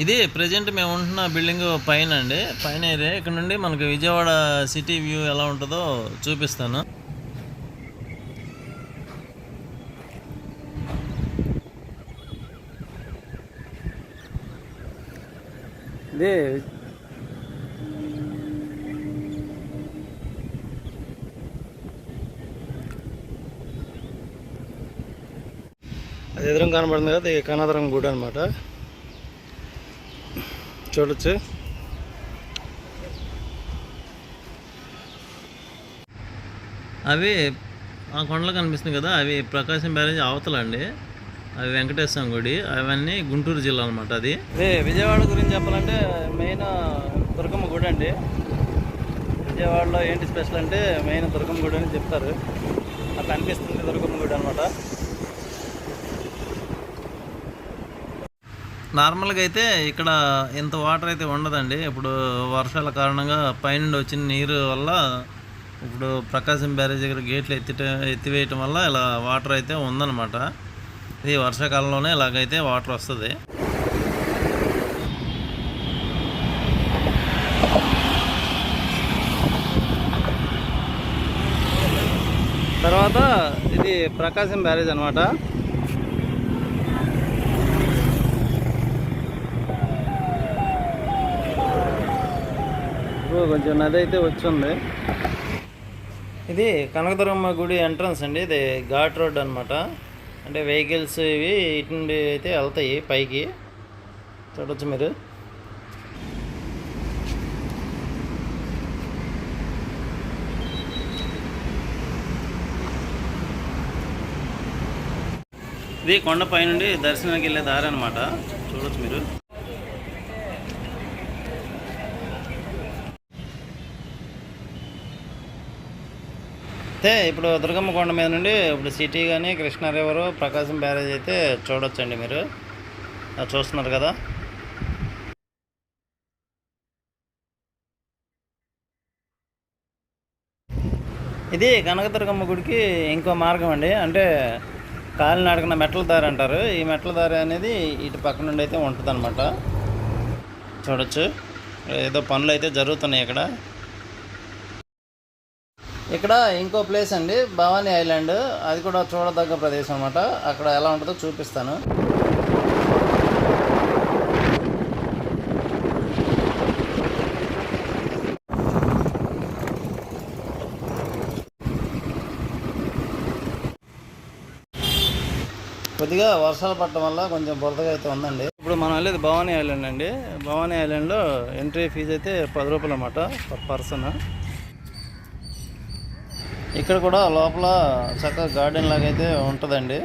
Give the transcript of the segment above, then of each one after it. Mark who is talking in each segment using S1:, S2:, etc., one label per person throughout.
S1: ఇది ప్రెజెంట్ మేము ఉంటున్న బిల్డింగ్ పైన అండి, పైన ఏరియా. ఇక్కడ నుండి మనకి విజయవాడ సిటీ వ్యూ ఎలా ఉంటుందో చూపిస్తాను.
S2: ఇది అది ఎదురు కనబడుతుంది కదా, ఇది కనదరం గుడి అనమాట. చూడొచ్చు.
S1: అవి ఆ కొండలు కనిపిస్తుంది కదా, అవి ప్రకాశం బ్యారేజ్ అవతలండి. అవి వెంకటేశ్వర గుడి, అవన్నీ గుంటూరు జిల్లా అనమాట. అది
S2: విజయవాడ గురించి చెప్పాలంటే మెయిన్ దుర్గమ్మ గుడి అండి. విజయవాడలో ఏంటి స్పెషల్ అంటే మెయిన్ దుర్గమ్మ గుడి అని చెప్తారు. అట్లా అనిపిస్తుంది దుర్గమ్మ గుడి అనమాట.
S1: నార్మల్గా అయితే ఇక్కడ ఇంత వాటర్ అయితే ఉండదండి. ఇప్పుడు వర్షాల కారణంగా పైనుండి వచ్చిన నీరు వల్ల ఇప్పుడు ప్రకాశం బ్యారేజ్ దగ్గర గేట్లు ఎత్తివేయటం వల్ల ఇలా వాటర్ అయితే ఉందన్నమాట. ఇది వర్షాకాలంలోనే ఇలాగైతే వాటర్ వస్తుంది.
S2: తర్వాత ఇది ప్రకాశం బ్యారేజ్ అనమాట. కొంచెం నది అయితే వచ్చింది. ఇది కనకదుర్గమ్మ గుడి ఎంట్రన్స్ అండి. ఇది ఘాట్ రోడ్ అనమాట. అంటే వెహికల్స్ ఇవి ఇటు నుండి అయితే వెళ్తాయి పైకి. చూడవచ్చు మీరు. ఇది కొండపై నుండి దర్శనానికి వెళ్ళే దారి అనమాట. చూడవచ్చు మీరు. అయితే ఇప్పుడు దుర్గమ్మ కొండ మీద నుండి ఇప్పుడు సిటీ కానీ కృష్ణా రివరు ప్రకాశం బ్యారేజ్ అయితే చూడొచ్చండి మీరు. చూస్తున్నారు కదా. ఇది కనకదుర్గమ్మ గుడికి ఇంకో మార్గం అండి. అంటే కాలినడకన మెట్ల దారి అంటారు. ఈ మెట్ల దారి అనేది ఇటు పక్క నుండి అయితే ఉంటుంది అనమాట. చూడొచ్చు. ఏదో పనులు అయితే జరుగుతున్నాయి ఇక్కడ. ఇక్కడ ఇంకో ప్లేస్ అండి, భవానీ ఐలాండ్. అది కూడా చూడదగ్గ ప్రదేశం అనమాట. అక్కడ ఎలా ఉంటుందో చూపిస్తాను. కొద్దిగా వర్షాలు పడటం వల్ల కొంచెం బురదగా అయితే ఉందండి. ఇప్పుడు మనం వెళ్ళేది భవానీ ఐలాండ్ అండి. భవానీ ఐలాండ్లో ఎంట్రీ ఫీజు అయితే 10 రూపాయలు అన్నమాట పర్ పర్సన్. ఇక్కడ కూడా లోపల చక్కగా గార్డెన్ లాగా అయితే ఉంటుందండి.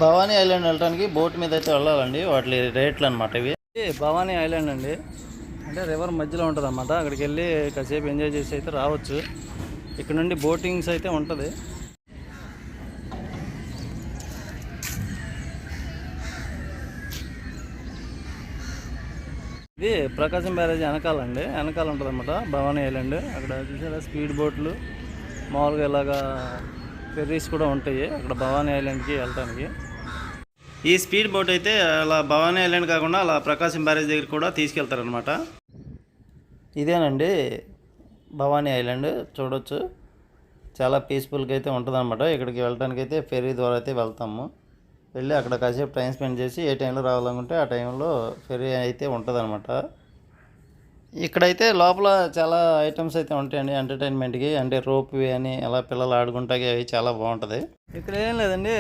S2: భవానీ ఐలాండ్ వెళ్ళడానికి బోట్ మీద అయితే వెళ్ళాలండి. వాటి రేట్లు అనమాట ఇవి. భవానీ ఐలాండ్ అండి. అంటే రివర్ మధ్యలో ఉంటుంది అన్నమాట. అక్కడికి వెళ్ళి కాసేపు ఎంజాయ్ చేసి అయితే రావచ్చు. ఇక్కడ నుండి బోటింగ్స్ అయితే ఉంటుంది. ఇది ప్రకాశం బ్యారేజ్ వెనకాలండి. వెనకాల ఉంటుంది అనమాట భవానీ ఐలాండ్. అక్కడ చూసారా స్పీడ్ బోట్లు, మామూలుగా ఇలాగా ఫెర్రీస్ కూడా ఉంటాయి అక్కడ భవానీ ఐలాండ్కి వెళ్ళడానికి. ఈ స్పీడ్ బోట్ అయితే అలా భవానీ ఐలాండ్ కాకుండా అలా ప్రకాశం బ్యారేజ్ దగ్గర కూడా తీసుకెళ్తారనమాట. ఇదేనండి భవానీ ఐలాండ్. చూడవచ్చు. చాలా పీస్ఫుల్గా అయితే ఉంటుంది అనమాట. ఇక్కడికి వెళ్ళడానికి అయితే ఫెర్రీ ద్వారా అయితే వెళ్తాము. వెళ్ళి అక్కడ కాసేపు టైం స్పెండ్ చేసి ఏ టైంలో రావాలనుకుంటే ఆ టైంలో ఫెర్రీ అయితే ఉంటుంది అనమాట. ఇక్కడైతే లోపల చాలా ఐటమ్స్ అయితే ఉంటాయండి ఎంటర్టైన్మెంట్కి. అంటే రోప్ వే అని అలా పిల్లలు ఆడుకుంటాకి అవి చాలా బాగుంటుంది. ఇక్కడ ఏం లేదండి,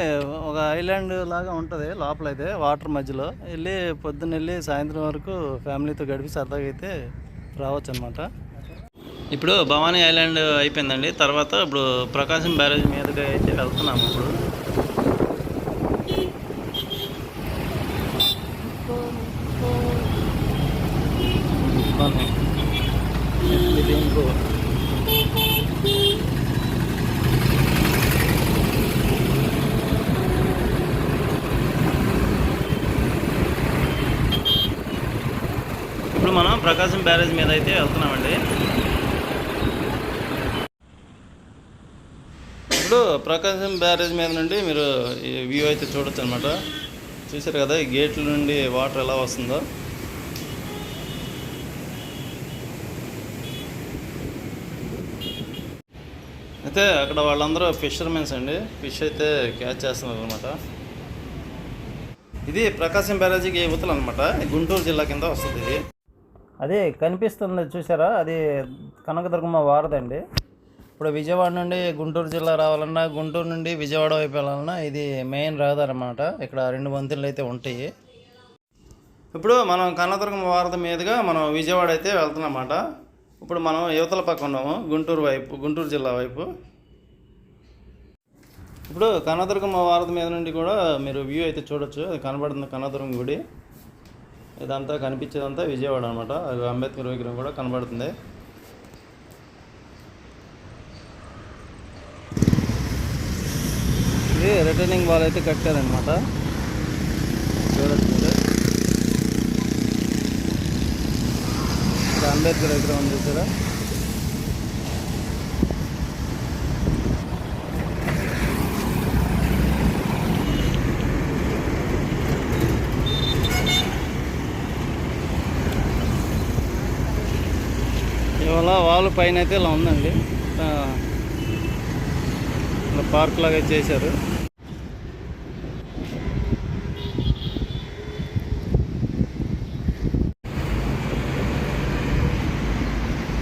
S2: ఒక ఐలాండ్ లాగా ఉంటుంది లోపల అయితే వాటర్ మధ్యలో. వెళ్ళి పొద్దున్న వెళ్ళి సాయంత్రం వరకు ఫ్యామిలీతో గడిపి సరదాగా అయితే రావచ్చు అనమాట. ఇప్పుడు భవానీ ఐలాండ్ అయిపోయిందండి. తర్వాత ఇప్పుడు ప్రకాశం బ్యారేజ్ మీదుగా అయితే వెళ్తున్నాము. ఇప్పుడు ఇప్పుడు మనం ప్రకాశం బ్యారేజ్ మీద అయితే వెళ్తున్నామండి. ఇప్పుడు ప్రకాశం బ్యారేజ్ మీద నుండి మీరు ఈ వ్యూ అయితే చూడొచ్చు అనమాట. చూసారు కదా ఈ గేట్ల నుండి వాటర్ ఎలా వస్తుందో. అయితే అక్కడ వాళ్ళందరూ ఫిషర్మెన్స్ అండి, ఫిష్ అయితే క్యాచ్ చేస్తున్నారు అనమాట. ఇది ప్రకాశం బ్యారేజీకి ఇవతల అనమాట, గుంటూరు జిల్లా కింద వస్తుంది ఇది. అదే కనిపిస్తుంది చూసారా, అది కనకదుర్గమ్మ వారదండి. ఇప్పుడు విజయవాడ నుండి గుంటూరు జిల్లా రావాలన్నా, గుంటూరు నుండి విజయవాడ వైపు వెళ్ళాలన్నా ఇది మెయిన్ రహదారి అన్నమాట. ఇక్కడ 2 వంతెనలు అయితే ఉంటాయి. ఇప్పుడు మనం కనకదుర్గమ్మ వారధి మీదుగా మనం విజయవాడ అయితే వెళ్తున్నమాట. ఇప్పుడు మనం యువతల పక్క ఉన్నాము, గుంటూరు వైపు, గుంటూరు జిల్లా వైపు. ఇప్పుడు కనకదుర్గమ్మ వారధి మీద నుండి కూడా మీరు వ్యూ అయితే చూడొచ్చు. అది కనబడుతుంది కనకదుర్గమ్మ గుడి. ఇదంతా కనిపించేదంతా విజయవాడ అనమాట. అంబేద్కర్ విగ్రహం కూడా కనబడుతుంది. ఇది రిటర్నింగ్ వాల్ అయితే కట్టారనమాట, చూడొచ్చు మీరు. అంబేద్కర్ విగ్రహం చూసారా. ఇవాళ వాల్ పైన అయితే ఇలా ఉందండి, ఇలా పార్క్ లాగా చేశారు.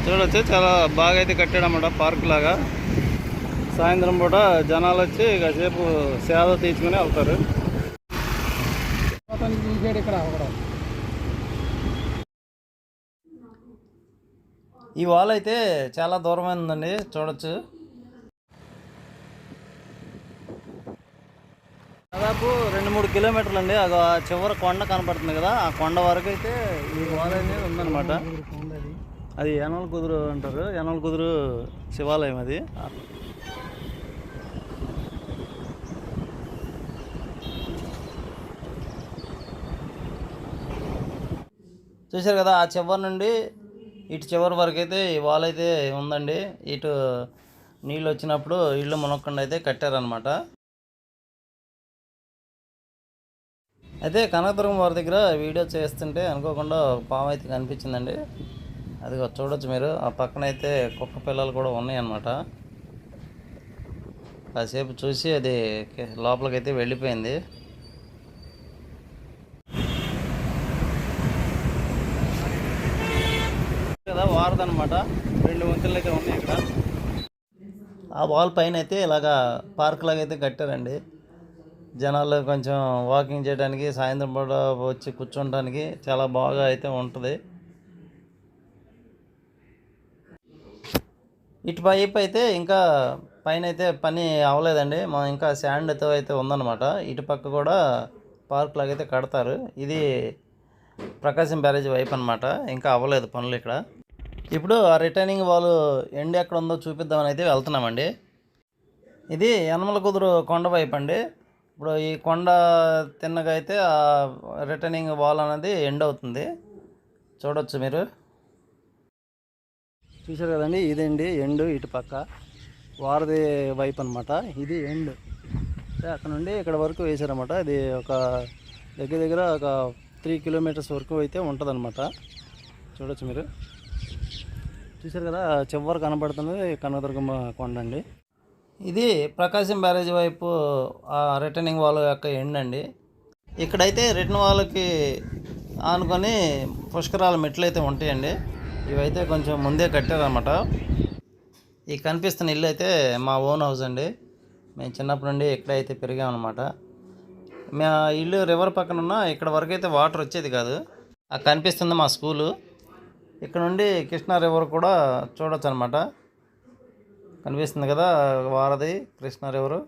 S2: చూడొచ్చు చాలా బాగా అయితే కట్టాడన్నమాట పార్క్ లాగా. సాయంత్రం పూట జనాలు వచ్చి కాసేపు సేద తీసుకుని వెళ్తారు. ఈ వాల్ అయితే చాలా దూరమైన ఉందండి, చూడొచ్చు. దాదాపు 2-3 కిలోమీటర్లు అండి. ఆ చివరి కొండ కనపడుతుంది కదా, ఆ కొండ వరకు అయితే ఈ వాల్ అనేది ఉందన్నమాట. అది యనమల కుదురు అంటారు, యనమల కుదురు శివాలయం అది. చూశారు కదా, ఆ చివరి నుండి ఇటు చివరి వరకు అయితే ఈ వాల్ అయితే ఉందండి. ఇటు నీళ్ళు వచ్చినప్పుడు ఇళ్ళు మునక్కుండా అయితే కట్టారనమాట. అయితే కనకదుర్గం వారి దగ్గర వీడియో చేస్తుంటే అనుకోకుండా పాము అయితే కనిపించిందండి. అది చూడొచ్చు మీరు. ఆ పక్కన అయితే కుక్క పిల్లలు కూడా ఉన్నాయి అన్నమాట. కాసేపు చూసి అది లోపలికైతే వెళ్ళిపోయింది. కదా వారధి అనమాట, 2 వంతెనలు అయితే ఉన్నాయి ఇక్కడ. ఆ వాల్ పైన అయితే ఇలాగా పార్క్ లాగా అయితే కట్టారండి. జనాలు కొంచెం వాకింగ్ చేయడానికి, సాయంత్రం పూట వచ్చి కూర్చోడానికి చాలా బాగా అయితే ఉంటుంది. ఇటు వైపు అయితే ఇంకా పైన అయితే పని అవ్వలేదండి, మా ఇంకా శాండ్తో అయితే ఉందన్నమాట. ఇటు పక్క కూడా పార్క్ లాగా అయితే కడతారు. ఇది ప్రకాశం బ్యారేజ్ వైపు అనమాట, ఇంకా అవ్వలేదు పనులు ఇక్కడ. ఇప్పుడు ఆ రిటర్నింగ్ వాల్ ఎండ్ ఎక్కడ ఉందో చూపిద్దామని అయితే వెళ్తున్నామండి. ఇది యనమల కుదురు కొండ వైపు అండి. ఇప్పుడు ఈ కొండ తిన్నగా అయితే ఆ రిటర్నింగ్ వాల్ అనేది ఎండ్ అవుతుంది, చూడొచ్చు మీరు. చూసారు కదండి, ఇదండి ఎండ్. ఇటు పక్క వారధి వైపు అనమాట, ఇది ఎండ్. అక్కడ నుండి ఇక్కడ వరకు వేశారన్నమాట. ఇది ఒక దగ్గర ఒక 3 కిలోమీటర్స్ వరకు అయితే ఉంటుంది అనమాట. చూడొచ్చు మీరు. చూసారు కదా, చివరి కనబడుతున్నది కనకదుర్గమ్మ కొండ అండి. ఇది ప్రకాశం బ్యారేజ్ వైపు రిటర్నింగ్ వాల్ యొక్క ఎండ్ అండి. ఇక్కడైతే రిటర్న్ వాల్కి ఆనుకొని పుష్కరాల మెట్లు అయితే ఉంటాయండి. ఇవైతే కొంచెం ముందే కట్టారనమాట. ఈ కనిపిస్తున్న ఇల్లు అయితే మా ఓన్ హౌస్ అండి. మేము చిన్నప్పటి నుండి ఇక్కడైతే పెరిగామన్నమాట. మా ఇల్లు రివర్ పక్కన ఉన్న ఇక్కడ వరకు అయితే వాటర్ వచ్చేది కాదు. ఆ కనిపిస్తుంది మా స్కూలు. ఇక్కడ నుండి కృష్ణా రివర్ కూడా చూడొచ్చు అనమాట. కనిపిస్తుంది కదా వారధి, కృష్ణా రివరు.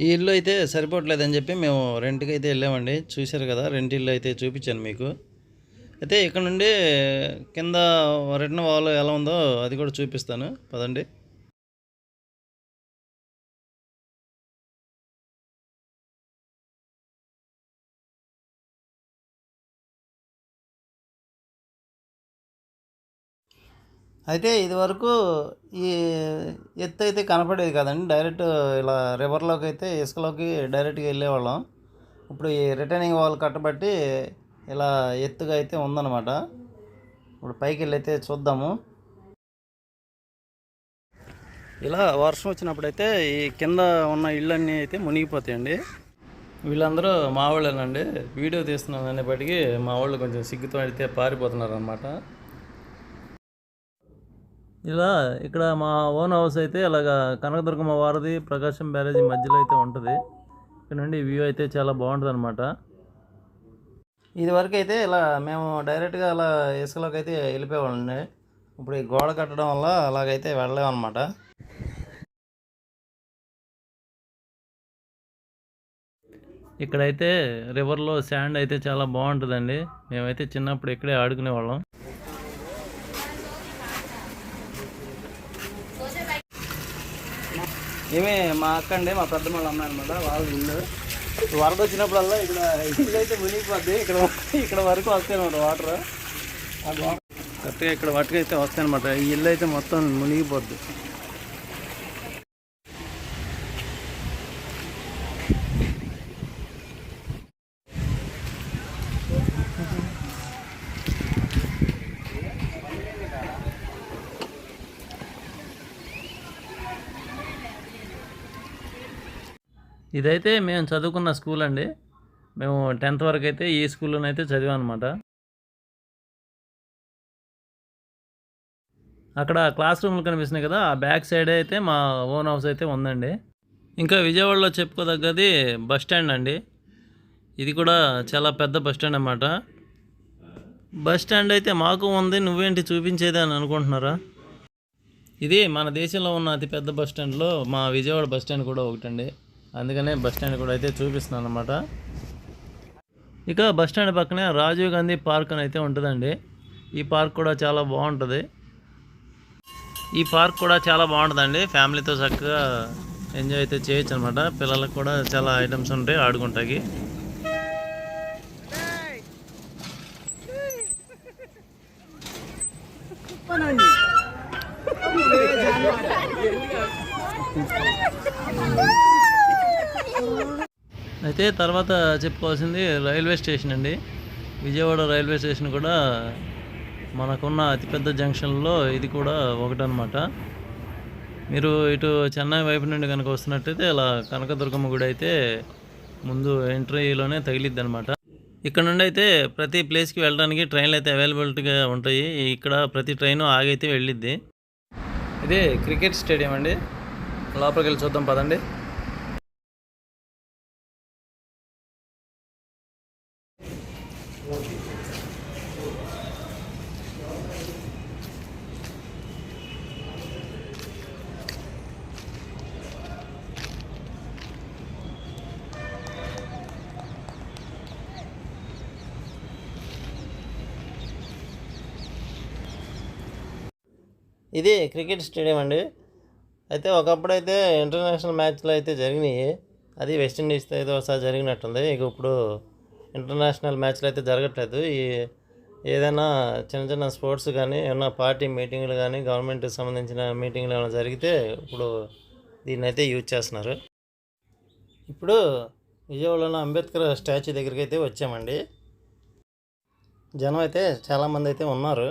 S2: ఈ ఇల్లు అయితే సరిపోవట్లేదని చెప్పి మేము రెంట్కి అయితే వెళ్ళామండి. చూశారు కదా, రెంట్ ఇల్లు అయితే చూపించాను మీకు. అయితే ఇక్కడ నుండి కింద రిటర్న్ వాల్ ఎలా ఉందో అది కూడా చూపిస్తాను, పదండి. అయితే ఇదివరకు ఈ ఎత్తు అయితే కనపడేది కదండి, డైరెక్ట్ ఇలా రివర్లోకి అయితే ఇసుకలోకి డైరెక్ట్గా వెళ్ళేవాళ్ళం. ఇప్పుడు ఈ రిటర్నింగ్ వాల్ కట్టబట్టి ఇలా ఎత్తుగా అయితే ఉందన్నమాట. ఇప్పుడు పైకి వెళ్ళి అయితే చూద్దాము. ఇలా వర్షం వచ్చినప్పుడైతే ఈ కింద ఉన్న ఇళ్ళన్నీ అయితే మునిగిపోతాయండి. వీళ్ళందరూ మా వాళ్ళేనండి. వీడియో తీస్తున్నాను అనేప్పటికీ మా వాళ్ళు కొంచెం సిగ్గుతో అయితే పారిపోతున్నారు అనమాట. ఇలా ఇక్కడ మా ఓన్ హౌస్ అయితే ఇలాగ కనకదుర్గమ్మ వారధి ప్రకాశం బ్యారేజీ మధ్యలో అయితే ఉంటుంది. ఇక్కడ నుండి వ్యూ అయితే చాలా బాగుంటుంది అనమాట. ఇదివరకు అయితే ఇలా మేము డైరెక్ట్గా అలా ఇసుకలోకి అయితే వెళ్ళిపోయేవాళ్ళండి. ఇప్పుడు ఈ గోడ కట్టడం వల్ల అలాగైతే వెళ్ళలేమన్నమాట. ఇక్కడైతే రివర్లో శాండ్ అయితే చాలా బాగుంటుందండి. మేమైతే చిన్నప్పుడు ఇక్కడే ఆడుకునే వాళ్ళం. ఏమే మా అక్క అండి, మా పెద్ద వాళ్ళ అమ్మాయి అనమాట. వాళ్ళ ఇల్లు వరద వచ్చినప్పుడల్లా ఇక్కడ ఇల్లు అయితే మునిగిపోద్ది. ఇక్కడ వరకు వస్తాయి అనమాట వాటర్. కరెక్ట్గా ఇక్కడ వరకు అయితే వస్తాయి అనమాట. ఈ ఇల్లు అయితే మొత్తం మునిగిపోద్ది. ఇదైతే మేము చదువుకున్న స్కూల్ అండి. మేము 10th వరకు అయితే ఈ స్కూల్లోనైతే చదివాం అనమాట. అక్కడ క్లాస్ రూమ్లు కనిపిస్తున్నాయి కదా, ఆ బ్యాక్ సైడ్ అయితే మా ఓన్ హౌస్ అయితే ఉందండి. ఇంకా విజయవాడలో చెప్పుకోదగ్గది బస్ స్టాండ్ అండి. ఇది కూడా చాలా పెద్ద బస్ స్టాండ్ అన్నమాట. బస్ స్టాండ్ అయితే మాకు ఉంది, నువ్వేంటి చూపించేది అని అనుకుంటున్నారా? ఇది మన దేశంలో ఉన్న అతిపెద్ద బస్ స్టాండ్లో మా విజయవాడ బస్ స్టాండ్ కూడా ఒకటండి. అందుకనే బస్ స్టాండ్ కూడా అయితే చూపిస్తున్నాను అనమాట. ఇక బస్ స్టాండ్ పక్కనే రాజీవ్ గాంధీ పార్క్ అని అయితే ఉంటుందండి. ఈ పార్క్ కూడా చాలా బాగుంటుంది. ఫ్యామిలీతో చక్కగా ఎంజాయ్ అయితే చేయొచ్చు అనమాట. పిల్లలకు కూడా చాలా ఐటమ్స్ ఉంటాయి ఆడుకుంటాకి. అయితే తర్వాత చెప్పుకోవాల్సింది రైల్వే స్టేషన్ అండి. విజయవాడ రైల్వే స్టేషన్ కూడా మనకున్న అతిపెద్ద జంక్షన్లో ఇది కూడా ఒకటనమాట. మీరు ఇటు చెన్నై వైపు నుండి కనుక వస్తున్నట్టయితే ఇలా కనకదుర్గమ్మ గుడి అయితే ముందు ఎంట్రీలోనే తగిలిద్ది అనమాట. ఇక్కడ నుండి అయితే ప్రతి ప్లేస్కి వెళ్ళడానికి ట్రైన్లు అయితే అవైలబిలిటీగా ఉంటాయి. ఇక్కడ ప్రతి ట్రైను ఆగైతే వెళ్ళిద్ది. ఇది క్రికెట్ స్టేడియం అండి. లోపలికి వెళ్ళి చూద్దాం పదండి. ఇది క్రికెట్ స్టేడియం అండి. అయితే ఒకప్పుడైతే ఇంటర్నేషనల్ మ్యాచ్లు అయితే జరిగినాయి. అది వెస్టిండీస్తో అయితే ఒకసారి జరిగినట్టుంది. ఇక ఇప్పుడు ఇంటర్నేషనల్ మ్యాచ్లు అయితే జరగట్లేదు. ఏదైనా చిన్న చిన్న స్పోర్ట్స్ కానీ ఏమైనా పార్టీ మీటింగ్లు కానీ గవర్నమెంట్కి సంబంధించిన మీటింగ్లు ఏమైనా జరిగితే ఇప్పుడు దీన్ని అయితే యూజ్ చేస్తున్నారు. ఇప్పుడు విజయవాడలో అంబేద్కర్ స్టాచ్యూ దగ్గరికి అయితే వచ్చామండి. జనం అయితే చాలామంది అయితే ఉన్నారు.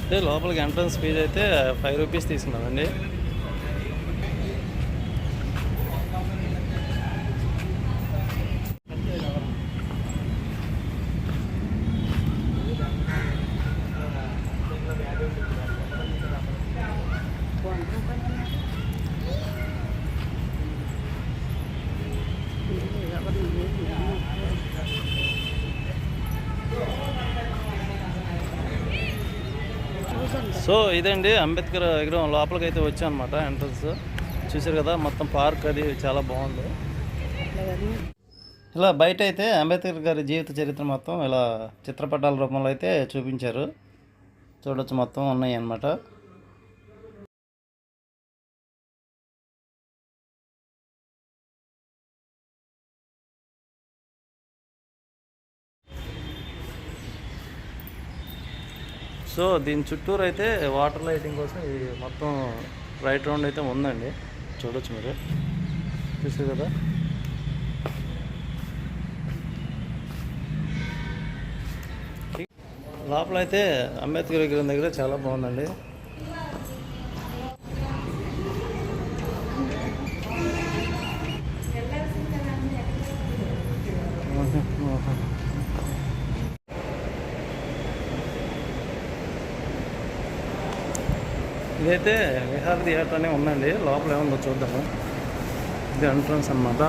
S2: అయితే లోపలికి ఎంట్రన్స్ ఫీజు అయితే 5 రూపీస్ తీసుకున్నామండి. సో ఇదండి అంబేద్కర్ విగ్రహం లోపలికి అయితే వచ్చాం అనమాట. ఎంట్రన్స్ చూసారు కదా, మొత్తం పార్క్ అది చాలా బాగుంది. ఇలా బయట అయితే అంబేద్కర్ గారి జీవిత చరిత్ర మొత్తం ఇలా చిత్రపటాల రూపంలో అయితే చూపించారు. చూడొచ్చు, మొత్తం ఉన్నాయి అన్నమాట. సో దీని చుట్టూరు అయితే వాటర్ లైటింగ్ కోసం ఈ మొత్తం రైట్ రౌండ్ అయితే ఉందండి, చూడొచ్చు మీరు, చూసారు కదా. లోపల అయితే అంబేద్కర్ విగ్రహం దగ్గర చాలా బాగుందండి. ఇదైతే విహార థియేటర్ అనే ఉందండి, లోపల ఏముందో చూద్దాము. ఇది ఎంట్రన్స్ అన్నమాట.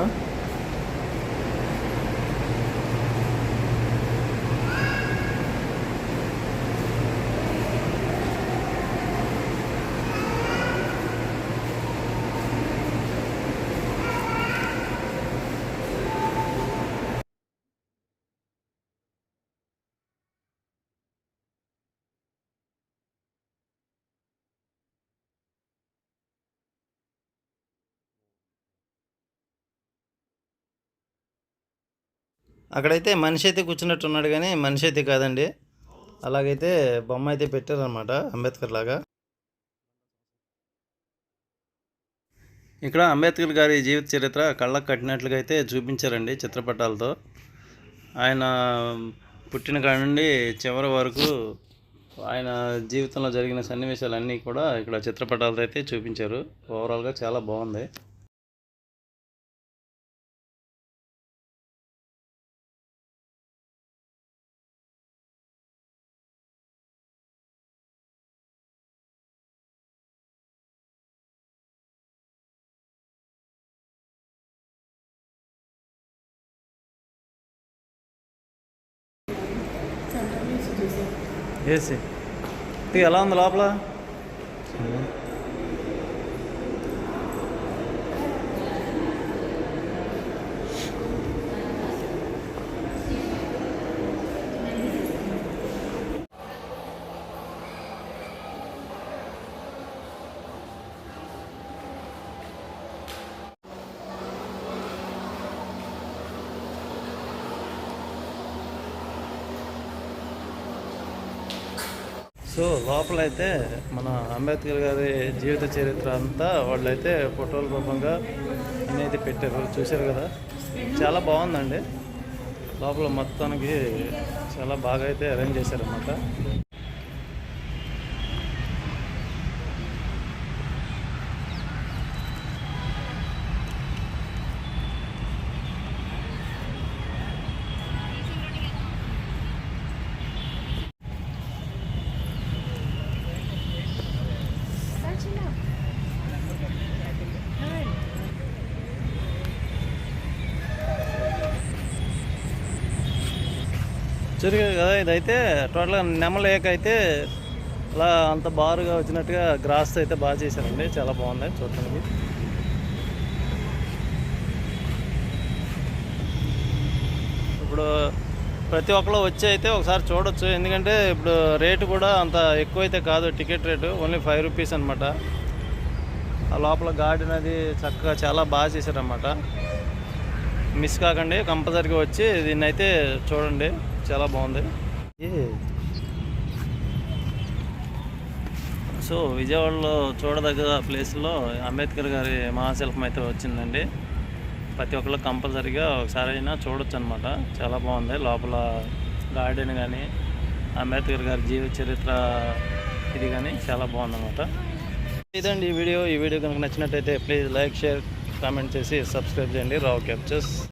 S2: అక్కడైతే మనిషి అయితే కూర్చున్నట్టు ఉన్నాడు, కానీ మనిషి అయితే కాదండి. అలాగైతే బొమ్మ అయితే పెట్టారనమాట అంబేద్కర్ లాగా. ఇక్కడ అంబేద్కర్ గారి జీవిత చరిత్ర కళ్ళకు కట్టినట్లుగా అయితే చూపించారండి చిత్రపటాలతో. ఆయన పుట్టిన కాడ నుండి చివరి వరకు ఆయన జీవితంలో జరిగిన సన్నివేశాలన్నీ కూడా ఇక్కడ చిత్రపటాలతో అయితే చూపించారు. ఓవరాల్గా చాలా బాగుంది. ఏసీ ఎలా ఉంది లోపల? సో లోపలైతే మన అంబేద్కర్ గారి జీవిత చరిత్ర అంతా వాళ్ళైతే ఫోటోల రూపంగా అన్నీ అయితే పెట్టారు, చూశారు కదా. చాలా బాగుందండి, లోపల మొత్తానికి చాలా బాగా అయితే అరేంజ్ చేశారన్నమాట. చూసారు కదా, ఇదైతే టోటల్గా నెమలేక అయితే అలా అంత బారుగా వచ్చినట్టుగా గ్రాస్ అయితే బాగా చేశారండి, చాలా బాగుంది చూడటానికి. ఇప్పుడు ప్రతి ఒక్కరు వచ్చి అయితే ఒకసారి చూడొచ్చు, ఎందుకంటే ఇప్పుడు రేటు కూడా అంత ఎక్కువైతే కాదు, టికెట్ రేటు ఓన్లీ 5 రూపీస్ అనమాట. ఆ లోపల గార్డెన్ అది చక్కగా చాలా బాగా చేశారన్నమాట. మిస్ కాకండి, కంపల్సరీగా వచ్చి దీన్ని అయితే చూడండి, చాలా బాగుంది. సో విజయవాడలో చూడదగ్గ ప్లేస్లో అంబేద్కర్ గారి మహాశిల్పం అయితే వచ్చిందండి. ప్రతి ఒక్కరు కంపల్సరీగా ఒకసారి అయినా చూడొచ్చు అనమాట, చాలా బాగుంది. లోపల గార్డెన్ కానీ అంబేద్కర్ గారి జీవిత చరిత్ర ఇది కానీ చాలా బాగుందన్నమాట. ఇదండి ఈ వీడియో కనుక నచ్చినట్టయితే ప్లీజ్ లైక్, షేర్, కామెంట్ చేసి సబ్స్క్రైబ్ చేయండి రావ్ క్యాప్చర్స్.